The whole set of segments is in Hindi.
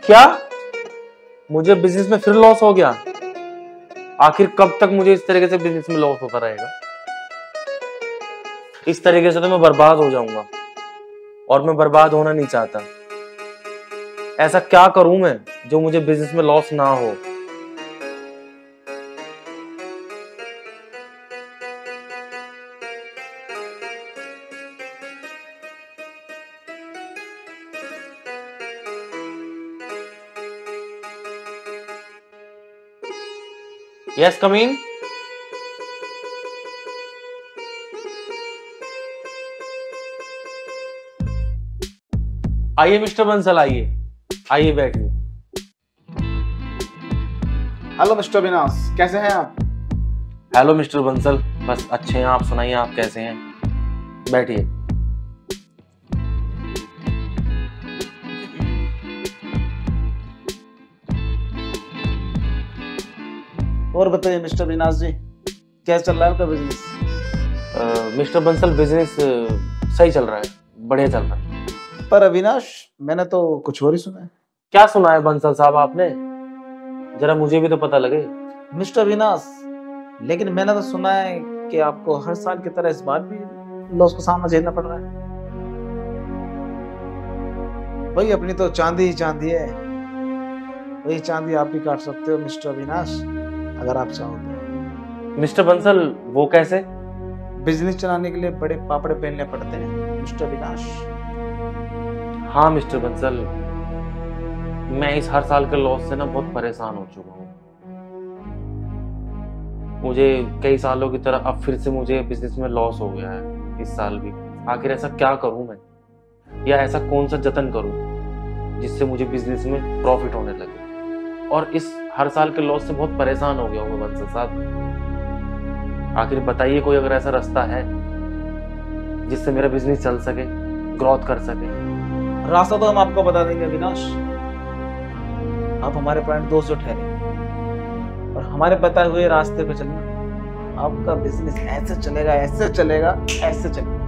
क्या मुझे बिजनेस में फिर लॉस हो गया? आखिर कब तक मुझे इस तरीके से बिजनेस में लॉस होता रहेगा? इस तरीके से तो मैं बर्बाद हो जाऊंगा और मैं बर्बाद होना नहीं चाहता। ऐसा क्या करूं मैं जो मुझे बिजनेस में लॉस ना हो? यस, कम इन। आइए मिस्टर बंसल, आइए बैठिए। हेलो मिस्टर विनाश, कैसे हैं आप? हेलो मिस्टर बंसल, बस अच्छे हैं। आप सुनाइए, आप कैसे हैं? बैठिए। और बताइए मिस्टर विनाश जी, क्या चल रहा है आपका बिजनेस? मिस्टर बंसल, बिजनेस सही चल रहा है, बढ़िया चल रहा है। पर अविनाश, मैंने तो कुछ और ही सुना है। क्या सुना है बंसल साहब आपने? जरा मुझे भी तो पता लगे। मिस्टर विनाश, लेकिन मैंने तो सुना है कि आपको हर साल की तरह इस बार भी लॉस का सामना झेलना पड़ रहा है। भाई अपनी तो चांदी ही चांदी है, वही चांदी आप भी काट सकते हो मिस्टर विनाश, अगर आप चाहो तो। मिस्टर बंसल, वो कैसे? बिजनेस चलाने के लिए बड़े पापड़ पहनने पड़ते हैं मिस्टर विनाश। हाँ मिस्टर बंसल, मैं इस हर साल के लॉस से ना बहुत परेशान हो चुका हूँ। मुझे कई सालों की तरह अब फिर से मुझे बिजनेस में लॉस हो गया है इस साल भी। आखिर ऐसा क्या करूं मैं, या ऐसा कौन सा जतन करूं जिससे मुझे बिजनेस में प्रॉफिट होने लगे? और इस हर साल के लॉस से बहुत परेशान हो गया हूँ मैं बंसल साहब। आखिर बताइए, कोई अगर ऐसा रास्ता है जिससे मेरा बिजनेस चल सके, ग्रोथ कर सके? रास्ता तो हम आपको बता देंगे अविनाश। आप हमारे प्राण दोस्त जो ठहरे और हमारे बताए हुए रास्ते पे चलना, आपका बिजनेस ऐसे चलेगा, ऐसे चलेगा, ऐसे चलेगा।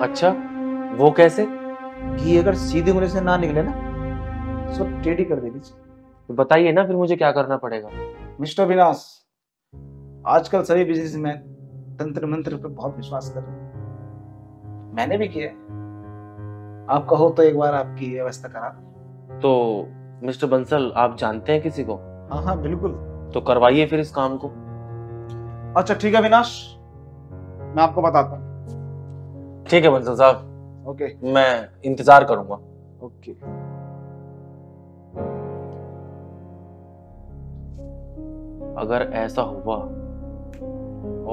अच्छा, वो कैसे? कि अगर सीधी उंगली से ना निकले ना, तो टेढ़ी कर देनी चाहिए। तो बताइए ना फिर मुझे क्या करना पड़ेगा? मिस्टर विनाश, आजकल सभी बिजनेसमैन तंत्र मंत्र पे बहुत विश्वास कर रहे हैं। मैंने भी किया। आप कहो तो एक बार आपकी व्यवस्था करा। तो मिस्टर बंसल, आप जानते हैं किसी को? हाँ हाँ बिल्कुल। तो करवाइए फिर इस काम को। अच्छा ठीक है विनाश, मैं आपको बताता हूँ। ठीक है बंसल साहब, ओके, मैं इंतजार करूंगा। ओके। अगर ऐसा हुआ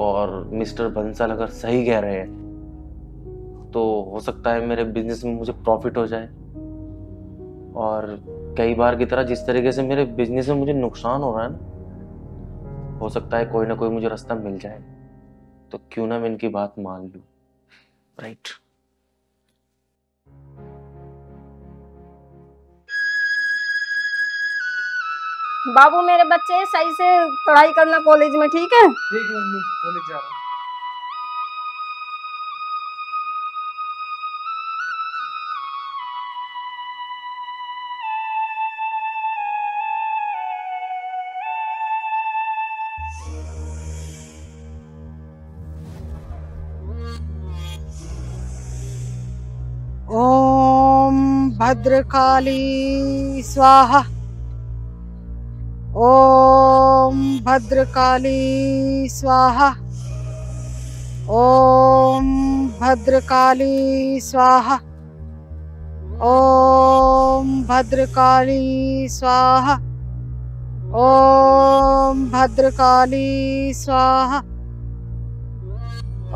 और मिस्टर बंसल अगर सही कह रहे हैं, तो हो सकता है मेरे बिजनेस में मुझे प्रॉफिट हो जाए। और कई बार की तरह जिस तरीके से मेरे बिजनेस में मुझे नुकसान हो रहा है ना, हो सकता है कोई ना कोई मुझे रास्ता मिल जाए। तो क्यों ना मैं इनकी बात मान लूं, राइट? बाबू, मेरे बच्चे सही से पढ़ाई करना कॉलेज में, ठीक है? ठीक है मम्मी, कॉलेज जा रहा हूँ। ओम भद्रकाली स्वाहा। ओम भद्रकाली स्वाहा। ओम भद्रकाली स्वाहा। ओम भद्रकाली स्वाहा। ओम भद्रकाली स्वाहा।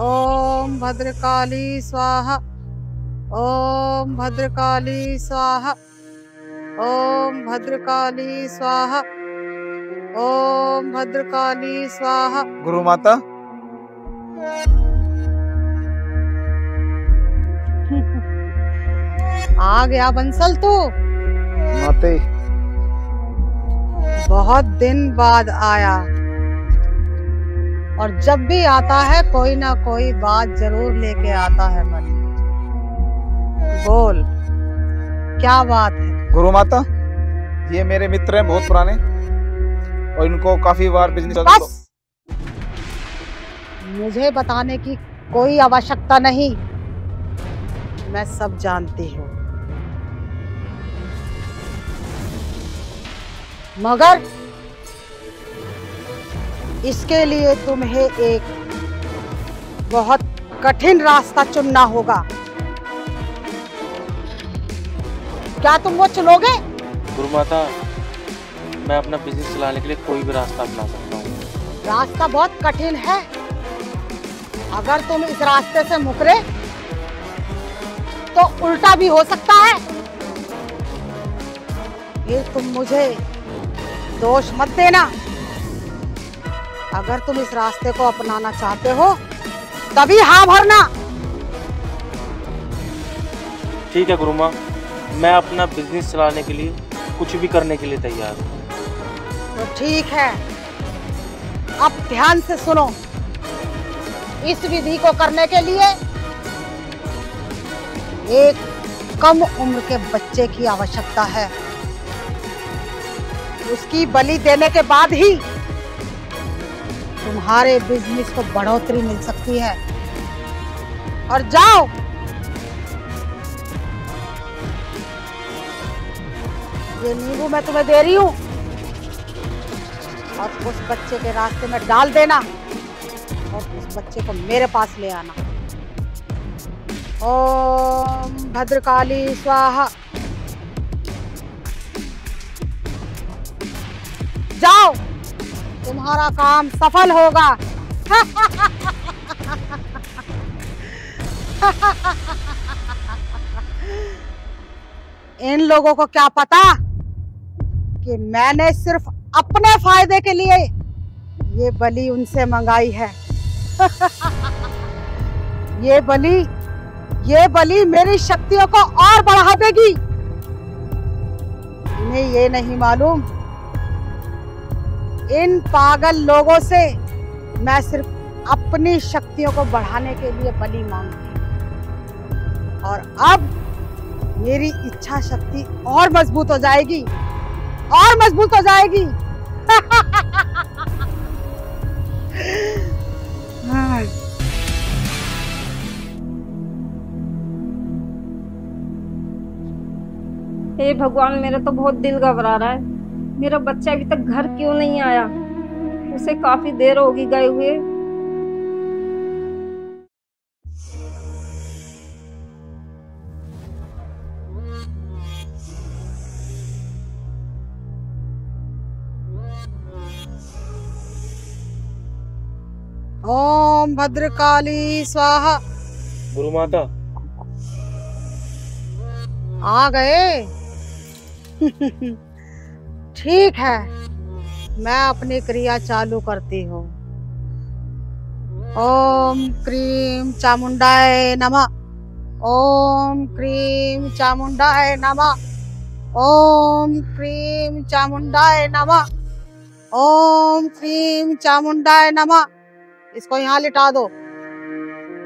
ओम भद्रकाली स्वाहा। ओम भद्रकाली स्वाहा। ओम भद्रकाली स्वाहा। ओम भद्रकाली स्वाहा। गुरु माता, आ गया बंसल तू? माते बहुत दिन बाद आया, और जब भी आता है कोई ना कोई बात जरूर लेके आता है मन। बोल। क्या बात है? गुरु माता, ये मेरे मित्र हैं बहुत पुराने, और इनको काफी बार बिजनेस। बस, मुझे बताने की कोई आवश्यकता नहीं, मैं सब जानती हूँ। मगर इसके लिए तुम्हें एक बहुत कठिन रास्ता चुनना होगा। क्या तुम वो चुनोगे? गुरु माता, मैं अपना बिजनेस चलाने के लिए कोई भी रास्ता अपना सकता हूँ। रास्ता बहुत कठिन है। अगर तुम इस रास्ते से मुकरे तो उल्टा भी हो सकता है। फिर तुम मुझे दोष मत देना। अगर तुम इस रास्ते को अपनाना चाहते हो तभी हाँ भरना। ठीक है गुरु माँ, मैं अपना बिजनेस चलाने के लिए कुछ भी करने के लिए तैयार हूँ। तो ठीक है, अब ध्यान से सुनो। इस विधि को करने के लिए एक कम उम्र के बच्चे की आवश्यकता है। उसकी बलि देने के बाद ही तुम्हारे बिजनेस को बढ़ोतरी मिल सकती है। और जाओ, ये नींबू मैं तुम्हें दे रही हूं और उस बच्चे के रास्ते में डाल देना और उस बच्चे को मेरे पास ले आना। ओम भद्रकाली स्वाहा। जाओ, तुम्हारा काम सफल होगा। इन लोगों को क्या पता कि मैंने सिर्फ अपने फायदे के लिए ये बलि उनसे मंगाई है। ये बलि मेरी शक्तियों को और बढ़ा देगी। इन्हें ये नहीं मालूम, इन पागल लोगों से मैं सिर्फ अपनी शक्तियों को बढ़ाने के लिए बलि मांगती हूँ। और अब मेरी इच्छा शक्ति और मजबूत हो जाएगी, और मजबूत हो जाएगी। हे भगवान, मेरा तो बहुत दिल घबरा रहा है। मेरा बच्चा अभी तक घर क्यों नहीं आया? उसे काफी देर होगी गए हुए। ओम भद्रकाली स्वाहा। गुरु माता, आ गए। ठीक है, मैं अपनी क्रिया चालू करती हूँ। ओम क्रीम चामुंडाय नमः। ओम क्रीम चामुंडाय नमः। ओम क्रीम चामुंडाय नमः। ओम क्रीम चामुंडाय नमः। इसको यहाँ लिटा दो।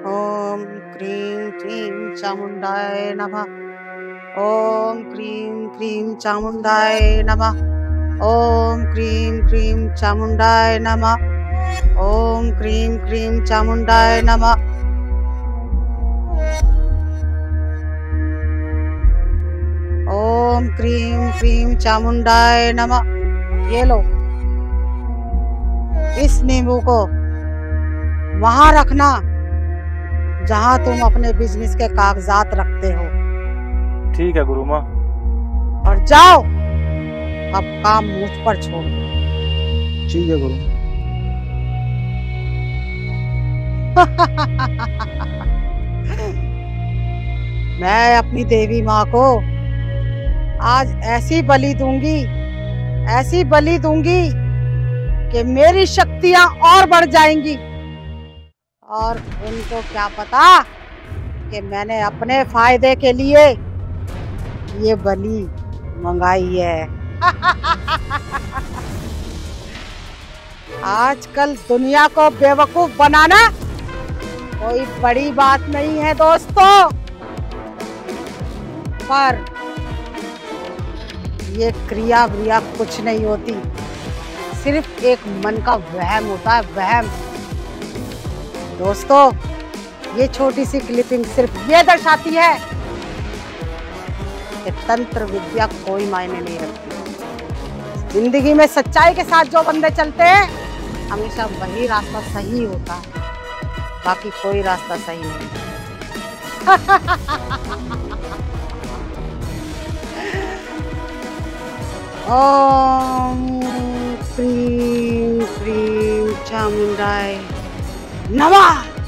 ओम क्रीम क्रीम चामुंडाय नमः। ओम क्रीम क्रीम चामुंडाय नमः। ओम क्रीम क्रीम चामुंडाय नमः। ओम क्रीम क्रीम चामुंडाय नमः। ओम क्रीम क्रीम चामुंडाय नमः। ये लो, इस नींबू को वहां रखना जहां तुम अपने बिजनेस के कागजात रखते हो। ठीक है गुरु माँ। और जाओ, अब काम मुझ पर छोड़ दो। ठीक है गुरु। मैं अपनी देवी माँ को आज ऐसी बलि दूंगी कि मेरी शक्तियां और बढ़ जाएंगी। और उनको क्या पता कि मैंने अपने फायदे के लिए ये बलि मंगाई है। आजकल दुनिया को बेवकूफ बनाना कोई बड़ी बात नहीं है दोस्तों, पर ये क्रिया व्रिया कुछ नहीं होती, सिर्फ एक मन का वहम होता है, वहम। दोस्तों, ये छोटी सी क्लिपिंग सिर्फ ये दर्शाती है कि तंत्र विद्या कोई मायने नहीं रखती। जिंदगी में सच्चाई के साथ जो बंदे चलते हैं, हमेशा वही रास्ता सही होता है, बाकी कोई रास्ता सही नहीं। ओम क्रीम क्रीम चामुंडाय नमः।